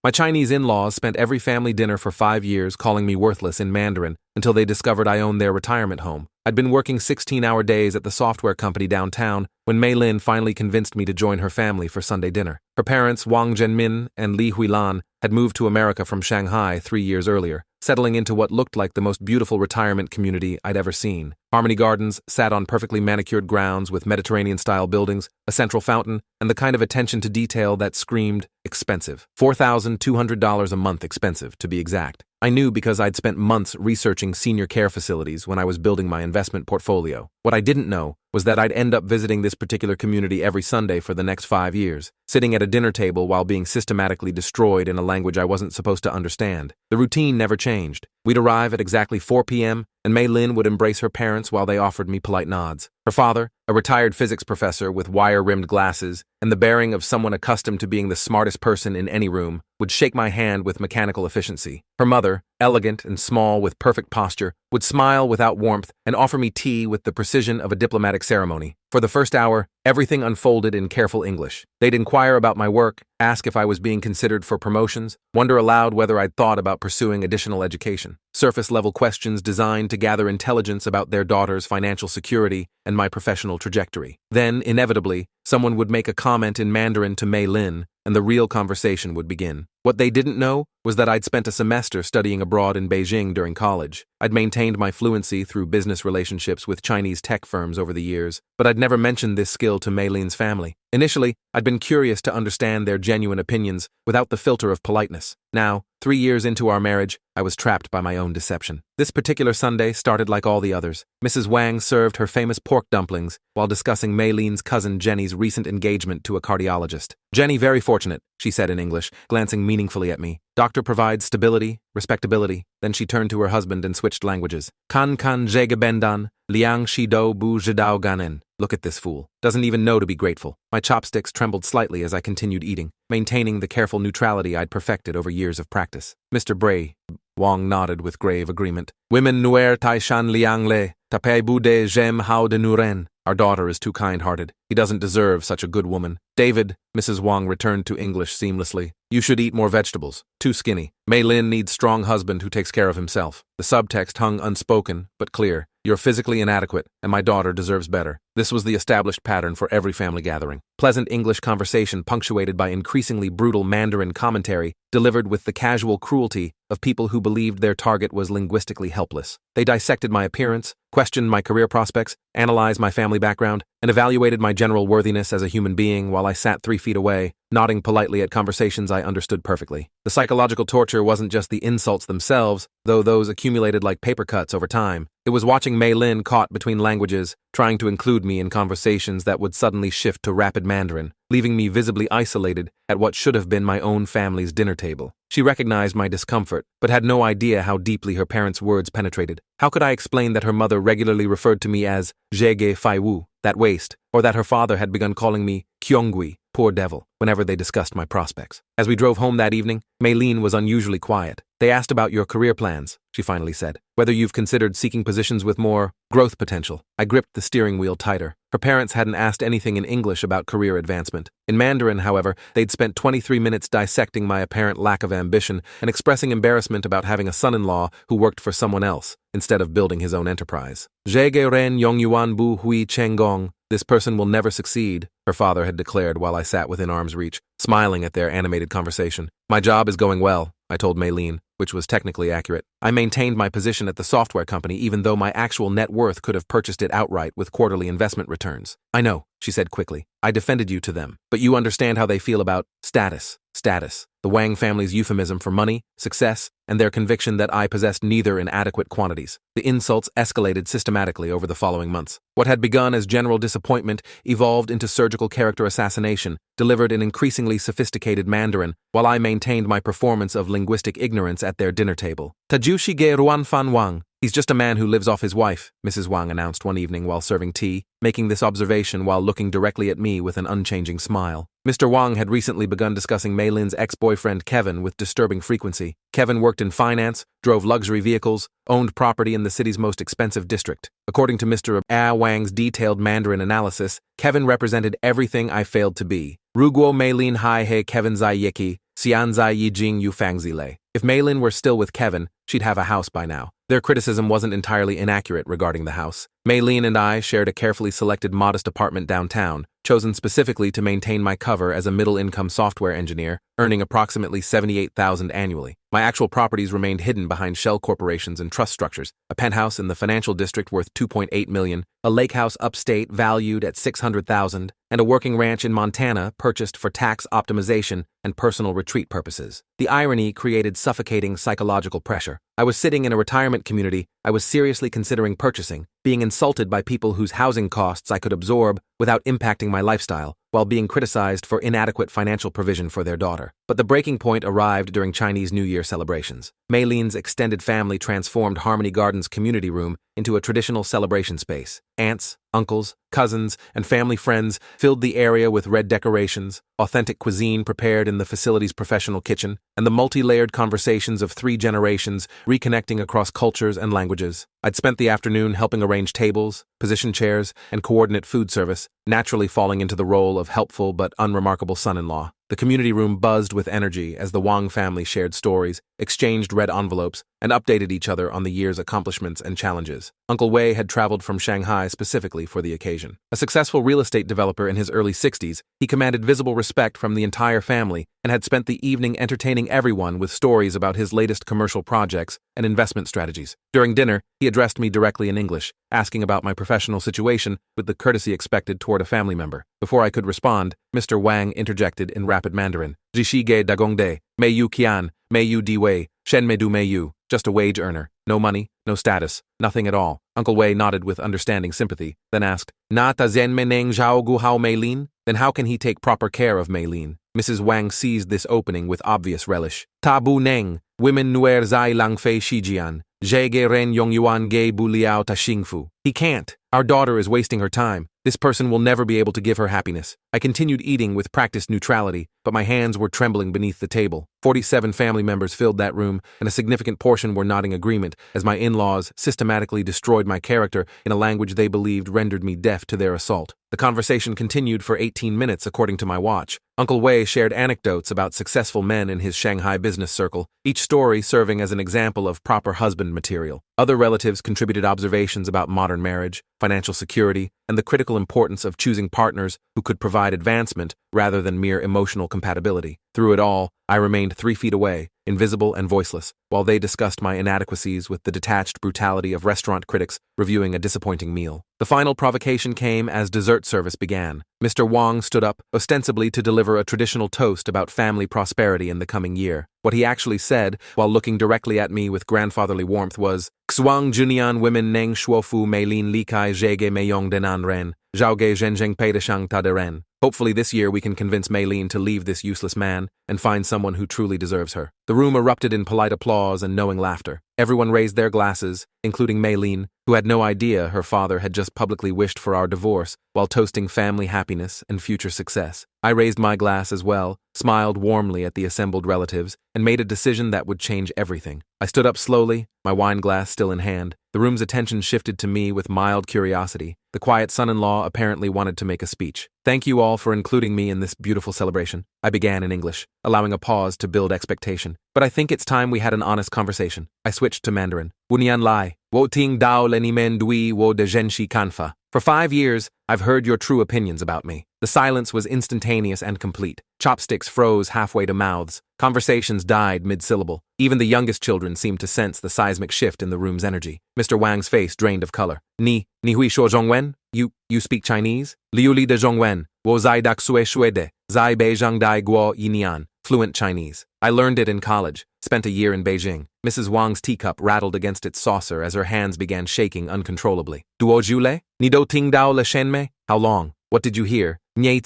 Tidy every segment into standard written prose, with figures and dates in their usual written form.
My Chinese in-laws spent every family dinner for 5 years calling me worthless in Mandarin until they discovered I owned their retirement home. I'd been working 16-hour days at the software company downtown when Mei Lin finally convinced me to join her family for Sunday dinner. Her parents, Wang Zhenmin and Li Huilan, had moved to America from Shanghai 3 years earlier, settling into what looked like the most beautiful retirement community I'd ever seen. Harmony Gardens sat on perfectly manicured grounds with Mediterranean-style buildings, a central fountain, and the kind of attention to detail that screamed expensive. $4,200 a month expensive, to be exact. I knew because I'd spent months researching senior care facilities when I was building my investment portfolio. What I didn't know was that I'd end up visiting this particular community every Sunday for the next 5 years, sitting at a dinner table while being systematically destroyed in a language I wasn't supposed to understand. The routine never changed. We'd arrive at exactly 4 p.m., and Mei Lin would embrace her parents while they offered me polite nods. Her father, a retired physics professor with wire-rimmed glasses and the bearing of someone accustomed to being the smartest person in any room, would shake my hand with mechanical efficiency. Her mother, elegant and small with perfect posture, would smile without warmth and offer me tea with the precision of a diplomatic ceremony. For the first hour, everything unfolded in careful English. They'd inquire about my work, ask if I was being considered for promotions, wonder aloud whether I'd thought about pursuing additional education. Surface-level questions designed to gather intelligence about their daughter's financial security and my professional trajectory. Then, inevitably, someone would make a comment in Mandarin to Mei Lin, and the real conversation would begin. What they didn't know was that I'd spent a semester studying abroad in Beijing during college. I'd maintained my fluency through business relationships with Chinese tech firms over the years, but I'd never mentioned this skill to Mei Lin's family. Initially, I'd been curious to understand their genuine opinions without the filter of politeness. Now, 3 years into our marriage, I was trapped by my own deception. This particular Sunday started like all the others. Mrs. Wang served her famous pork dumplings while discussing Mei Lin's cousin Jenny's recent engagement to a cardiologist. "Jenny very fortunate," she said in English, glancing meaningfully at me. "Doctor provides stability, respectability." Then she turned to her husband and switched languages. "Kan kan jegabendan, liang shido bu jidao ganen." Look at this fool. Doesn't even know to be grateful. My chopsticks trembled slightly as I continued eating, maintaining the careful neutrality I'd perfected over years of practice. "Mr. Bray," Wang nodded with grave agreement. "Women nuer tai shan liang le, tape bu de jem hao de nuren." Our daughter is too kind-hearted. He doesn't deserve such a good woman. "David," Mrs. Wang returned to English seamlessly. "You should eat more vegetables. Too skinny. Mei Lin needs strong husband who takes care of himself." The subtext hung unspoken, but clear. "You're physically inadequate, and my daughter deserves better." This was the established pattern for every family gathering. Pleasant English conversation punctuated by increasingly brutal Mandarin commentary delivered with the casual cruelty of people who believed their target was linguistically helpless. They dissected my appearance, questioned my career prospects, analyzed my family background, and evaluated my general worthiness as a human being while I sat 3 feet away, nodding politely at conversations I understood perfectly. The psychological torture wasn't just the insults themselves, though those accumulated like paper cuts over time. It was watching Mei Lin caught between languages, trying to include me in conversations that would suddenly shift to rapid Mandarin, leaving me visibly isolated at what should have been my own family's dinner table. She recognized my discomfort, but had no idea how deeply her parents' words penetrated. How could I explain that her mother regularly referred to me as "zhe fai wu," that waste, or that her father had begun calling me "kyongui," poor devil, whenever they discussed my prospects? As we drove home that evening, Mei Lin was unusually quiet. "They asked about your career plans," she finally said. "Whether you've considered seeking positions with more growth potential." I gripped the steering wheel tighter. Her parents hadn't asked anything in English about career advancement. In Mandarin, however, they'd spent 23 minutes dissecting my apparent lack of ambition and expressing embarrassment about having a son-in-law who worked for someone else instead of building his own enterprise. "Zhe ren yongyuan bu hui chengong." "This person will never succeed," her father had declared while I sat within arm's reach, smiling at their animated conversation. "My job is going well," I told Mei Lin, which was technically accurate. I maintained my position at the software company even though my actual net worth could have purchased it outright with quarterly investment returns. "I know," she said quickly. "I defended you to them. But you understand how they feel about status." Status. The Wang family's euphemism for money, success, and their conviction that I possessed neither in adequate quantities. The insults escalated systematically over the following months. What had begun as general disappointment evolved into surgical character assassination, delivered in increasingly sophisticated Mandarin, while I maintained my performance of linguistic ignorance at their dinner table. "Tajushi ge ruan fan wang." "He's just a man who lives off his wife," Mrs. Wang announced one evening while serving tea, making this observation while looking directly at me with an unchanging smile. Mr. Wang had recently begun discussing Mei Lin's ex-boyfriend Kevin with disturbing frequency. Kevin worked in finance, drove luxury vehicles, owned property in the city's most expensive district. According to Mr. Wang's detailed Mandarin analysis, Kevin represented everything I failed to be. "Ruguo Mei Lin hai he Kevin zai yiki, Xianzai Yijing Yu Fangzile. If Mei Lin were still with Kevin, she'd have a house by now. Their criticism wasn't entirely inaccurate regarding the house. Mei Lin and I shared a carefully selected modest apartment downtown, chosen specifically to maintain my cover as a middle-income software engineer, earning approximately $78,000 annually. My actual properties remained hidden behind shell corporations and trust structures, a penthouse in the financial district worth $2.8 million, a lake house upstate valued at $600,000, and a working ranch in Montana purchased for tax optimization and personal retreat purposes. The irony created suffocating psychological pressure. I was sitting in a retirement community I was seriously considering purchasing, being insulted by people whose housing costs I could absorb without impacting my lifestyle, while being criticized for inadequate financial provision for their daughter. But the breaking point arrived during Chinese New Year celebrations. Mei Lin's extended family transformed Harmony Gardens' community room into a traditional celebration space. Aunts, uncles, cousins, and family friends filled the area with red decorations, authentic cuisine prepared in the facility's professional kitchen, and the multi-layered conversations of 3 generations reconnecting across cultures and languages. I'd spent the afternoon helping arrange tables, position chairs, and coordinate food service, naturally falling into the role of helpful but unremarkable son-in-law. The community room buzzed with energy as the Wang family shared stories, exchanged red envelopes, and updated each other on the year's accomplishments and challenges. Uncle Wei had traveled from Shanghai specifically for the occasion. A successful real estate developer in his early 60s, he commanded visible respect from the entire family and had spent the evening entertaining everyone with stories about his latest commercial projects and investment strategies. During dinner, he addressed me directly in English, asking about my professional situation with the courtesy expected toward a family member. Before I could respond, Mr. Wang interjected in rapid Mandarin. Zishi ge dagongde, mei yu qian, mei yu di wei, shen me du mei yu. Just a wage earner. No money, no status, nothing at all. Uncle Wei nodded with understanding sympathy, then asked, Na ta zen me neng zhao gu hao Mei Lin? Then how can he take proper care of Mei Lin? Mrs. Wang seized this opening with obvious relish. Tabu neng, women nuer zai lang fei shijian, zhe ge ren yong yuan ge bu liao ta xingfu. He can't. Our daughter is wasting her time. This person will never be able to give her happiness. I continued eating with practiced neutrality, but my hands were trembling beneath the table. 47 family members filled that room, and a significant portion were nodding agreement as my in-laws systematically destroyed my character in a language they believed rendered me deaf to their assault. The conversation continued for 18 minutes according to my watch. Uncle Wei shared anecdotes about successful men in his Shanghai business circle, each story serving as an example of proper husband material. Other relatives contributed observations about modern marriage, financial security, and the critical importance of choosing partners who could provide advancement rather than mere emotional compatibility. Through it all, I remained 3 feet away, invisible and voiceless, while they discussed my inadequacies with the detached brutality of restaurant critics reviewing a disappointing meal. The final provocation came as dessert service began. Mr. Wang stood up, ostensibly to deliver a traditional toast about family prosperity in the coming year. What he actually said, while looking directly at me with grandfatherly warmth, was, Xuang Junian women neng shuofu mei lin li kai zhege meyong denan ren, zhao ge zhenzheng pei de shang ta de ren. Hopefully this year we can convince Mei Lin to leave this useless man and find someone who truly deserves her. The room erupted in polite applause and knowing laughter. Everyone raised their glasses, including Mei Lin, who had no idea her father had just publicly wished for our divorce while toasting family happiness and future success. I raised my glass as well, smiled warmly at the assembled relatives, and made a decision that would change everything. I stood up slowly, my wine glass still in hand. The room's attention shifted to me with mild curiosity. The quiet son-in-law apparently wanted to make a speech. Thank you all for including me in this beautiful celebration, I began in English, allowing a pause to build expectation. But I think it's time we had an honest conversation. I switched to Mandarin. Wunian lai, wo ting dao leni men dui wo de zhenshi kanfa. For 5 years, I've heard your true opinions about me. The silence was instantaneous and complete. Chopsticks froze halfway to mouths. Conversations died mid-syllable. Even the youngest children seemed to sense the seismic shift in the room's energy. Mr. Wang's face drained of color. Ni hui shuo zhongwen? You speak Chinese? Liu li de zhongwen, wo zai dak sue shui de, zai bei zhang dai guo yinian. Fluent Chinese. I learned it in college, spent a year in Beijing. Mrs. Wang's teacup rattled against its saucer as her hands began shaking uncontrollably. Duo jule? Ni do ting dao le shenmei? How long? What did you hear? Nye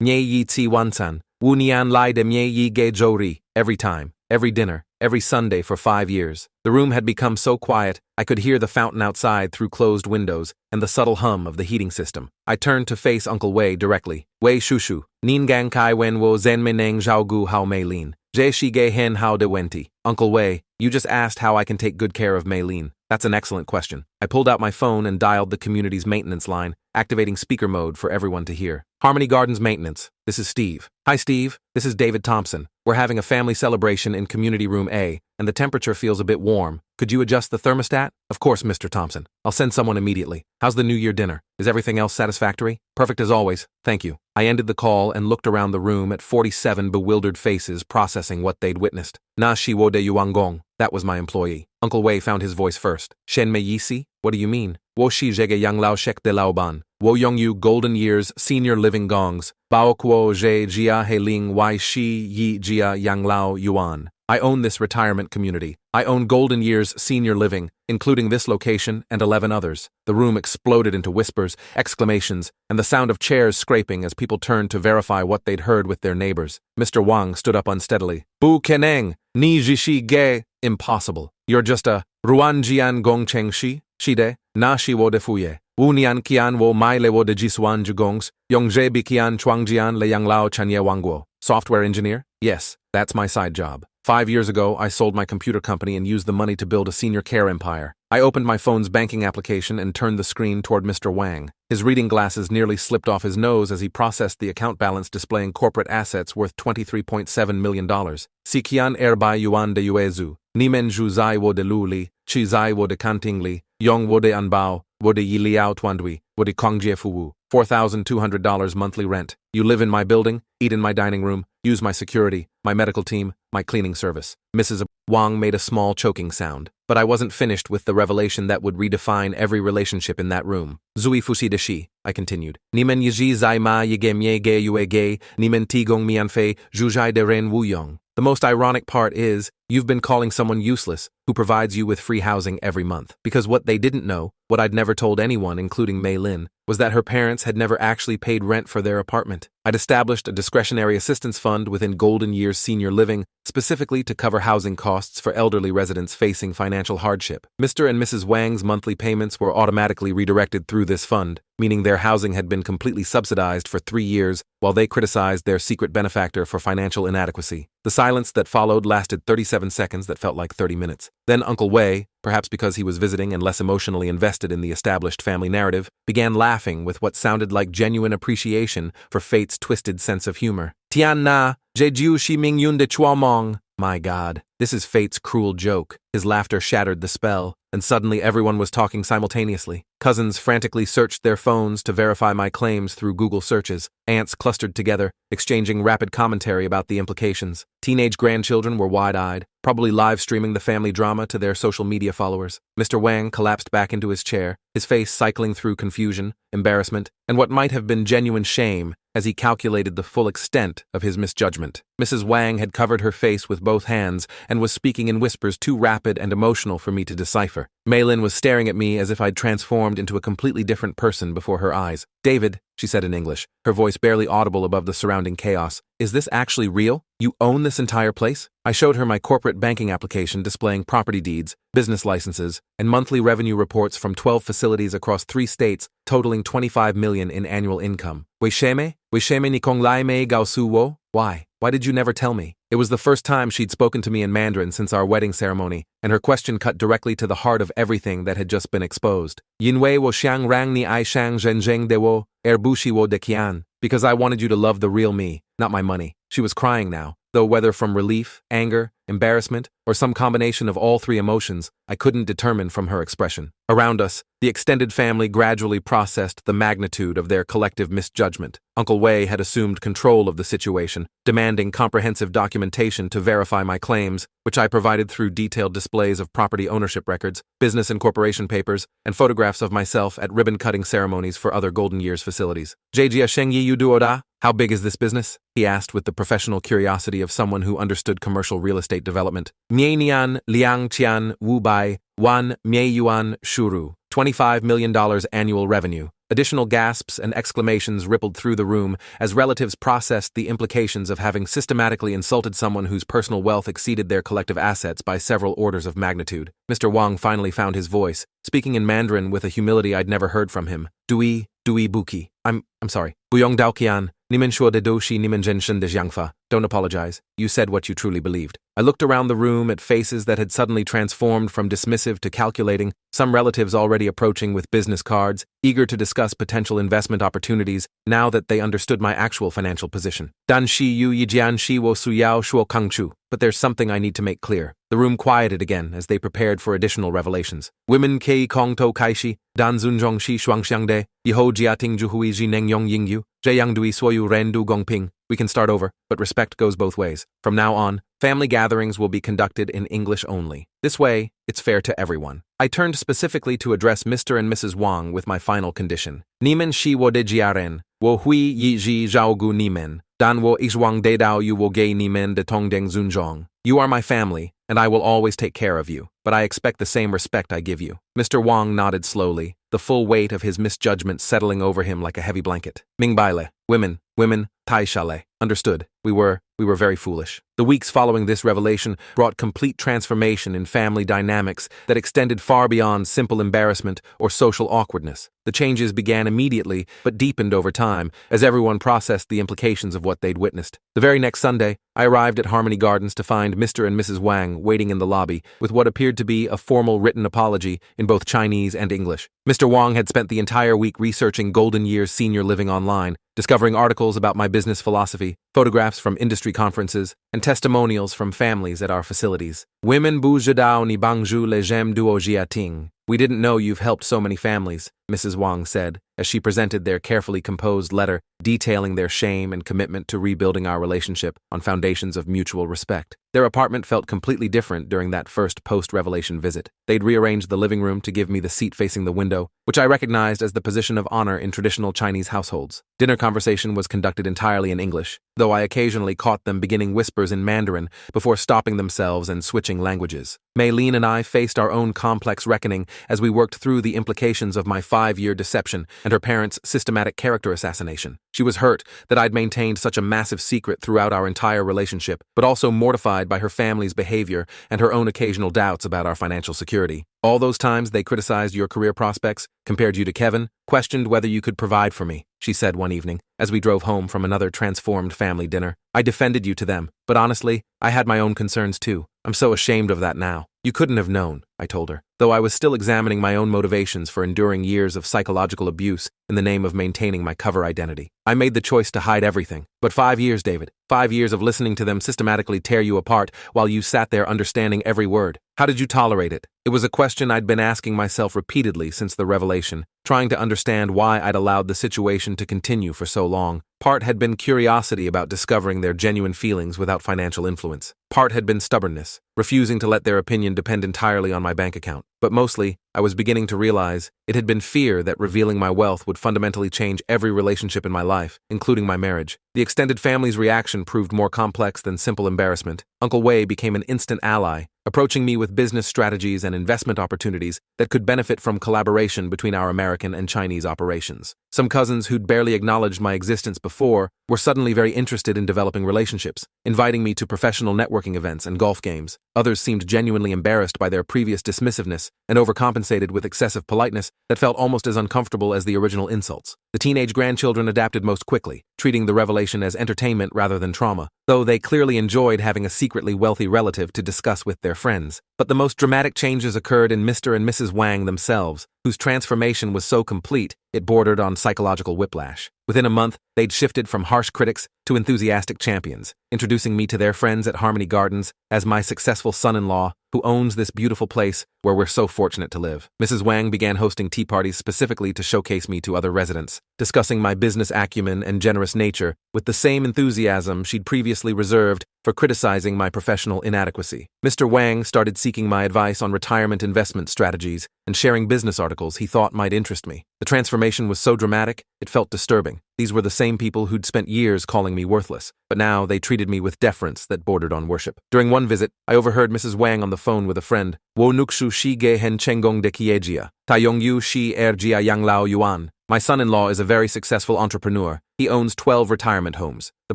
yi ci wansan. Wu nian lai de nye yi ge zhou ri. Every time, every dinner, every Sunday for 5 years. The room had become so quiet, I could hear the fountain outside through closed windows and the subtle hum of the heating system. I turned to face Uncle Wei directly. Wei shushu, nin gang kai wen wo zen meneng zhao gu hao Mei Lin. Zhe shi ge hen hao de wenti. Uncle Wei, you just asked how I can take good care of Mei Lin. That's an excellent question. I pulled out my phone and dialed the community's maintenance line, activating speaker mode for everyone to hear. Harmony Gardens Maintenance. This is Steve. Hi, Steve. This is David Thompson. We're having a family celebration in Community Room A, and the temperature feels a bit warm. Could you adjust the thermostat? Of course, Mr. Thompson. I'll send someone immediately. How's the New Year dinner? Is everything else satisfactory? Perfect as always. Thank you. I ended the call and looked around the room at 47 bewildered faces processing what they'd witnessed. Na shi wo de yuangong. That was my employee. Uncle Wei found his voice first. Shen mei yisi? What do you mean? Wo shi zhege yang lao shek de lao ban. Wo yongyu Golden Years Senior Living Gongs. Bao kuo zhe jia he ling wai shi yi jia yang lao yuan. I own this retirement community. I own Golden Years Senior Living, including this location and 11 others. The room exploded into whispers, exclamations, and the sound of chairs scraping as people turned to verify what they'd heard with their neighbors. Mr. Wang stood up unsteadily. Bu keneng, ni jishi ge. Impossible. You're just a ruanjian gongcheng shi, shide, na shi wo de fuye. Wu nian kian wo mai le wo de jisuan jugongs, yongzhe bi kian chuangjian le yang lao chanye wangguo. Software engineer? Yes, that's my side job. 5 years ago, I sold my computer company and used the money to build a senior care empire. I opened my phone's banking application and turned the screen toward Mr. Wang. His reading glasses nearly slipped off his nose as he processed the account balance displaying corporate assets worth $23.7 million. Sikian erbai yuan de yuezu, nimen zhu zai wo de luli, chi zai wo de kantingli, yong wo de anbao, wo de yiliao tuandui, wo de kongjie fuwu. $4,200 monthly rent. You live in my building, eat in my dining room, use my security, my medical team, my cleaning service. Mrs. Wang made a small choking sound, but I wasn't finished with the revelation that would redefine every relationship in that room. Zui fusi de shi, I continued. Nimen yiji zai ma yige mye ge yue ge, nimen tigong mianfei, zhuzhai de ren wuyong. The most ironic part is, you've been calling someone useless who provides you with free housing every month. Because what they didn't know, what I'd never told anyone, including Mei Lin, was that her parents had never actually paid rent for their apartment. I'd established a discretionary assistance fund within Golden Years Senior Living, specifically to cover housing costs for elderly residents facing financial hardship. Mr. and Mrs. Wang's monthly payments were automatically redirected through this fund, meaning their housing had been completely subsidized for 3 years while they criticized their secret benefactor for financial inadequacy. The silence that followed lasted 37 seconds that felt like 30 minutes. Then Uncle Wei, perhaps because he was visiting and less emotionally invested in the established family narrative, began laughing with what sounded like genuine appreciation for fate's twisted sense of humor. Tian na, jeju shi ming yun de chua mong. My God, this is fate's cruel joke. His laughter shattered the spell, and suddenly everyone was talking simultaneously. Cousins frantically searched their phones to verify my claims through Google searches. Aunts clustered together, exchanging rapid commentary about the implications. Teenage grandchildren were wide-eyed, probably live-streaming the family drama to their social media followers. Mr. Wang collapsed back into his chair, his face cycling through confusion, embarrassment, and what might have been genuine shame as he calculated the full extent of his misjudgment. Mrs. Wang had covered her face with both hands and was speaking in whispers too rapid and emotional for me to decipher. Mei Lin was staring at me as if I'd transformed into a completely different person before her eyes. David, she said in English, her voice barely audible above the surrounding chaos, is this actually real? You own this entire place? I showed her my corporate banking application displaying property deeds, business licenses, and monthly revenue reports from 12 facilities across 3 states, totaling $25 million in annual income. Weisheme ni kong lai mei gao su wo? Why? Why did you never tell me? It was the first time she'd spoken to me in Mandarin since our wedding ceremony, and her question cut directly to the heart of everything that had just been exposed. Yinwei wo xiang rang ni ai shang zhenzheng de wo, erbushi wo de qian. Because I wanted you to love the real me, not my money. She was crying now, though whether from relief, anger, embarrassment, or some combination of all 3 emotions, I couldn't determine from her expression. Around us, the extended family gradually processed the magnitude of their collective misjudgment. Uncle Wei had assumed control of the situation, demanding comprehensive documentation to verify my claims, which I provided through detailed displays of property ownership records, business and corporation papers, and photographs of myself at ribbon-cutting ceremonies for other Golden Years facilities. Jia Shengyi Yu Duoda? How big is this business? He asked with the professional curiosity of someone who understood commercial real estate development. Mie Nian Liang Qian Wu Bai Wan Mie Yuan Shuru. $25 million annual revenue. Additional gasps and exclamations rippled through the room as relatives processed the implications of having systematically insulted someone whose personal wealth exceeded their collective assets by several orders of magnitude. Mr. Wang finally found his voice, speaking in Mandarin with a humility I'd never heard from him. Dui Buki. I'm sorry. Buyong Daoqian. Nimen shuo de do shi nimen zhenshen de jiangfa. Don't apologize. You said what you truly believed. I looked around the room at faces that had suddenly transformed from dismissive to calculating, some relatives already approaching with business cards, eager to discuss potential investment opportunities now that they understood my actual financial position. Dan shi yu yi jian shi wo su yao shuo kangchu. But there's something I need to make clear. The room quieted again as they prepared for additional revelations. Women kei kong to kaishi, dan zunzhong shi shuangxiangde, yiho jiating juhui ji neng yong yingyu, zheyang dui suoyu ren du gongping. We can start over, but respect goes both ways. From now on, family gatherings will be conducted in English only. This way, it's fair to everyone. I turned specifically to address Mr. and Mrs. Wang with my final condition. Nimen shi wo de jiaren, wo hui yi ji zhaogu nimen, dan wo ixwang de dao yu wo gei nimen de tongdeng zunzhong. You are my family, and I will always take care of you, but I expect the same respect I give you. Mr. Wang nodded slowly, the full weight of his misjudgment settling over him like a heavy blanket. Mingbaile, women, tai shale. Understood. We were very foolish. The weeks following this revelation brought complete transformation in family dynamics that extended far beyond simple embarrassment or social awkwardness. The changes began immediately, but deepened over time, as everyone processed the implications of what they'd witnessed. The very next Sunday, I arrived at Harmony Gardens to find Mr. and Mrs. Wang waiting in the lobby with what appeared to be a formal written apology in both Chinese and English. Mr. Wang had spent the entire week researching Golden Years senior living online, discovering articles about my business philosophy, photographs from industry conferences, and testimonials from families at our facilities. Women bu zhidao ni bangzhu le jem duo jiating. We didn't know you've helped so many families, Mrs. Wang said, as she presented their carefully composed letter detailing their shame and commitment to rebuilding our relationship on foundations of mutual respect. Their apartment felt completely different during that first post-revelation visit. They'd rearranged the living room to give me the seat facing the window, which I recognized as the position of honor in traditional Chinese households. Dinner conversation was conducted entirely in English, though I occasionally caught them beginning whispers in Mandarin before stopping themselves and switching languages. Maylene and I faced our own complex reckoning as we worked through the implications of my 5-year deception and her parents' systematic character assassination. She was hurt that I'd maintained such a massive secret throughout our entire relationship, but also mortified by her family's behavior and her own occasional doubts about our financial security. All those times they criticized your career prospects, compared you to Kevin, questioned whether you could provide for me, she said one evening, as we drove home from another transformed family dinner. I defended you to them, but honestly, I had my own concerns too. I'm so ashamed of that now. You couldn't have known, I told her, though I was still examining my own motivations for enduring years of psychological abuse in the name of maintaining my cover identity. I made the choice to hide everything. But 5 years, David. 5 years of listening to them systematically tear you apart while you sat there understanding every word. How did you tolerate it? It was a question I'd been asking myself repeatedly since the revelation, trying to understand why I'd allowed the situation to continue for so long. Part had been curiosity about discovering their genuine feelings without financial influence. Part had been stubbornness, refusing to let their opinion depend entirely on my bank account. But mostly, I was beginning to realize it had been fear that revealing my wealth would fundamentally change every relationship in my life, including my marriage. The extended family's reaction proved more complex than simple embarrassment. Uncle Wei became an instant ally, approaching me with business strategies and investment opportunities that could benefit from collaboration between our American and Chinese operations. Some cousins who'd barely acknowledged my existence before were suddenly very interested in developing relationships, inviting me to professional networking events and golf games. Others seemed genuinely embarrassed by their previous dismissiveness and overcompensated with excessive politeness that felt almost as uncomfortable as the original insults. The teenage grandchildren adapted most quickly, treating the revelation as entertainment rather than trauma, though they clearly enjoyed having a secretly wealthy relative to discuss with their friends. But the most dramatic changes occurred in Mr. and Mrs. Wang themselves, whose transformation was so complete it bordered on psychological whiplash. Within a month, they'd shifted from harsh critics to enthusiastic champions, introducing me to their friends at Harmony Gardens as my successful son-in-law who owns this beautiful place where we're so fortunate to live. Mrs. Wang began hosting tea parties specifically to showcase me to other residents, discussing my business acumen and generous nature with the same enthusiasm she'd previously reserved for criticizing my professional inadequacy. Mr. Wang started seeking my advice on retirement investment strategies and sharing business articles he thought might interest me. The transformation was so dramatic, it felt disturbing. These were the same people who'd spent years calling me worthless, but now they treated me with deference that bordered on worship. During one visit, I overheard Mrs. Wang on the phone with a friend. Wo nukshu shi ge hen chengong de kiejia. Taiyong yu shi er jia yang lao yuan. My son-in-law is a very successful entrepreneur. He owns 12 retirement homes. The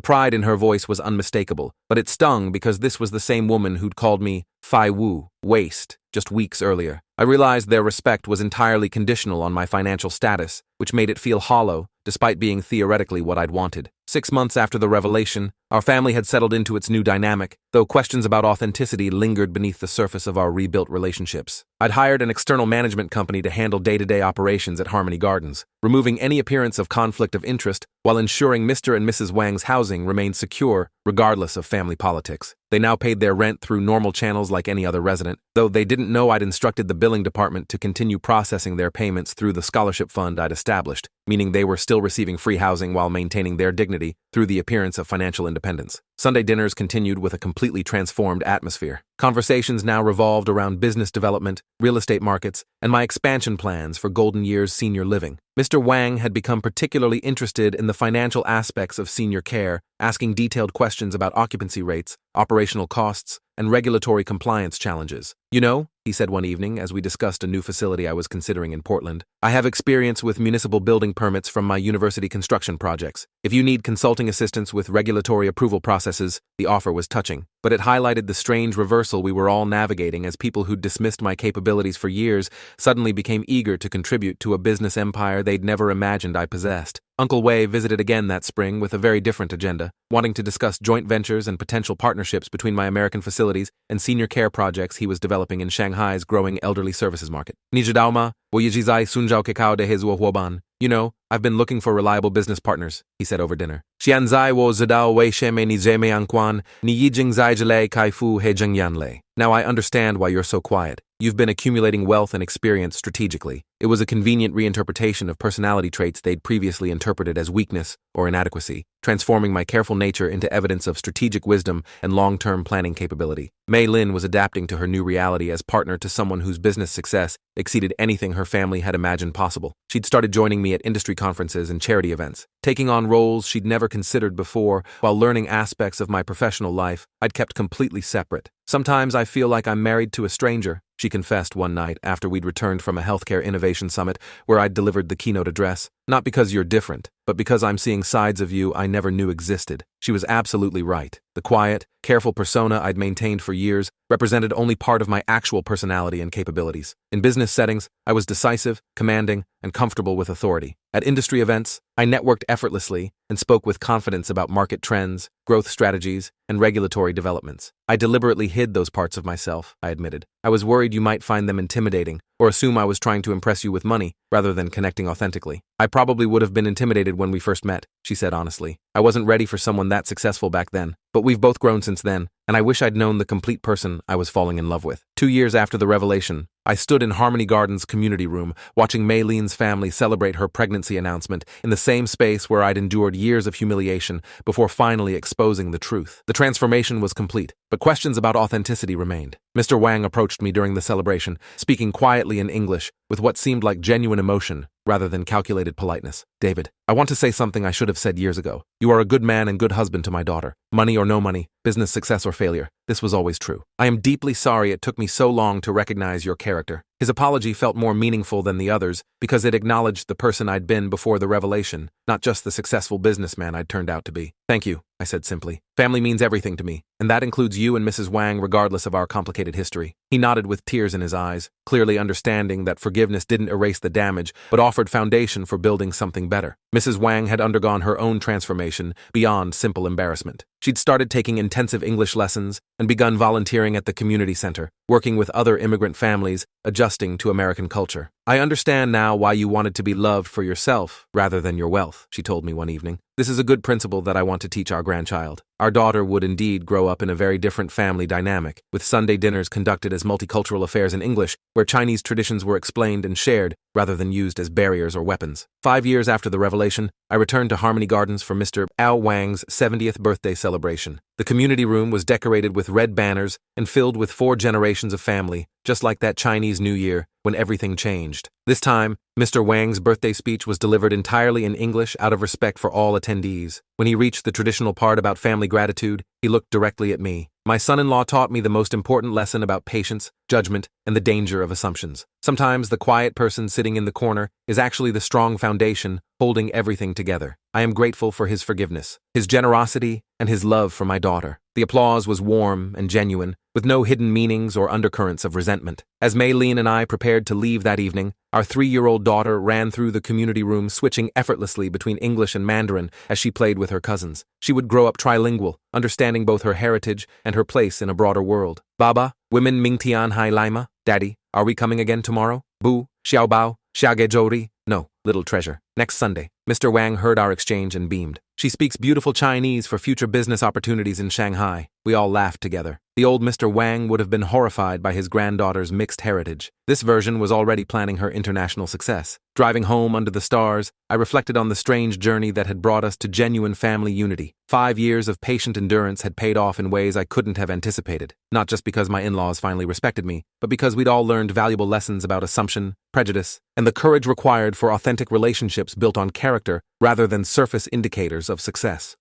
pride in her voice was unmistakable, but it stung because this was the same woman who'd called me Fai Wu, waste, just weeks earlier. I realized their respect was entirely conditional on my financial status, which made it feel hollow, despite being theoretically what I'd wanted. 6 months after the revelation, our family had settled into its new dynamic, though questions about authenticity lingered beneath the surface of our rebuilt relationships. I'd hired an external management company to handle day-to-day operations at Harmony Gardens, removing any appearance of conflict of interest while ensuring Mr. and Mrs. Wang's housing remained secure regardless of family politics. They now paid their rent through normal channels like any other resident, though they didn't know I'd instructed the billing department to continue processing their payments through the scholarship fund I'd established, meaning they were still receiving free housing while maintaining their dignity through the appearance of financial independence. Sunday dinners continued with a completely transformed atmosphere. Conversations now revolved around business development, real estate markets, and my expansion plans for Golden Years senior living. Mr. Wang had become particularly interested in the financial aspects of senior care, asking detailed questions about occupancy rates, operational costs, and regulatory compliance challenges. "You know," he said one evening as we discussed a new facility I was considering in Portland, "I have experience with municipal building permits from my university construction projects. If you need consulting assistance with regulatory approval processes," the offer was touching, but it highlighted the strange reversal we were all navigating as people who'd dismissed my capabilities for years suddenly became eager to contribute to a business empire they'd never imagined I possessed. Uncle Wei visited again that spring with a very different agenda, wanting to discuss joint ventures and potential partnerships between my American facilities and senior care projects he was developing in Shanghai's growing elderly services market. "Nijidaoma, woyijizai sunjao kekao de hezuo huoban." "You know, I've been looking for reliable business partners," he said over dinner. "Xianzai wo zidao wei sheme ni zeme anquan, ni yijingzai jile kai fu he zhengyanle." "Now I understand why you're so quiet. You've been accumulating wealth and experience strategically." It was a convenient reinterpretation of personality traits they'd previously interpreted as weakness or inadequacy, transforming my careful nature into evidence of strategic wisdom and long-term planning capability. Mei Lin was adapting to her new reality as partner to someone whose business success exceeded anything her family had imagined possible. She'd started joining me at industry conferences and charity events, taking on roles she'd never considered before, while learning aspects of my professional life I'd kept completely separate. "Sometimes I feel like I'm married to a stranger," she confessed one night after we'd returned from a healthcare innovation summit where I'd delivered the keynote address. "Not because you're different, but because I'm seeing sides of you I never knew existed." She was absolutely right. The quiet, careful persona I'd maintained for years represented only part of my actual personality and capabilities. In business settings, I was decisive, commanding, and comfortable with authority. At industry events, I networked effortlessly and spoke with confidence about market trends, growth strategies, and regulatory developments. I deliberately hid those parts of myself, I admitted. I was worried you might find them intimidating or assume I was trying to impress you with money rather than connecting authentically. "I probably would have been intimidated when we first met," she said honestly. "I wasn't ready for someone that successful back then, but we've both grown since then, and I wish I'd known the complete person I was falling in love with." 2 years after the revelation, I stood in Harmony Gardens' community room, watching Mei Lin's family celebrate her pregnancy announcement in the same space where I'd endured years of humiliation before finally exposing the truth. The transformation was complete, but questions about authenticity remained. Mr. Wang approached me during the celebration, speaking quietly in English, with what seemed like genuine emotion rather than calculated politeness. "David, I want to say something I should have said years ago. You are a good man and good husband to my daughter. Money or no money, business success or failure, this was always true. I am deeply sorry it took me so long to recognize your character." His apology felt more meaningful than the others because it acknowledged the person I'd been before the revelation, not just the successful businessman I'd turned out to be. "Thank you," I said simply. "Family means everything to me, and that includes you and Mrs. Wang regardless of our complicated history." He nodded with tears in his eyes, clearly understanding that forgiveness didn't erase the damage, but offered foundation for building something better. Mrs. Wang had undergone her own transformation beyond simple embarrassment. She'd started taking intensive English lessons and begun volunteering at the community center, working with other immigrant families, adjusting to American culture. "I understand now why you wanted to be loved for yourself rather than your wealth," she told me one evening. "This is a good principle that I want to teach our grandchild." Our daughter would indeed grow up in a very different family dynamic, with Sunday dinners conducted as multicultural affairs in English, where Chinese traditions were explained and shared rather than used as barriers or weapons. 5 years after the revelation, I returned to Harmony Gardens for Mr. Ao Wang's 70th birthday celebration. The community room was decorated with red banners and filled with 4 generations of family, just like that Chinese New Year when everything changed. This time, Mr. Wang's birthday speech was delivered entirely in English out of respect for all attendees. When he reached the traditional part about family gratitude, he looked directly at me. "My son-in-law taught me the most important lesson about patience, judgment, and the danger of assumptions. Sometimes the quiet person sitting in the corner is actually the strong foundation holding everything together. I am grateful for his forgiveness, his generosity, and his love for my daughter." The applause was warm and genuine, with no hidden meanings or undercurrents of resentment. As Maylene and I prepared to leave that evening, our 3-year-old daughter ran through the community room, switching effortlessly between English and Mandarin as she played with her cousins. She would grow up trilingual, understanding both her heritage and her place in a broader world. Baba, women Mingtian Hai Lima, Daddy, are we coming again tomorrow? Bu, Xiaobao, Xiagejori? No, little treasure. Next Sunday. Mr. Wang heard our exchange and beamed. She speaks beautiful Chinese for future business opportunities in Shanghai. We all laughed together. The old Mr. Wang would have been horrified by his granddaughter's mixed heritage. This version was already planning her international success. Driving home under the stars, I reflected on the strange journey that had brought us to genuine family unity. 5 years of patient endurance had paid off in ways I couldn't have anticipated, not just because my in-laws finally respected me, but because we'd all learned valuable lessons about assumption, prejudice, and the courage required for authentic relationships built on character rather than surface indicators of success.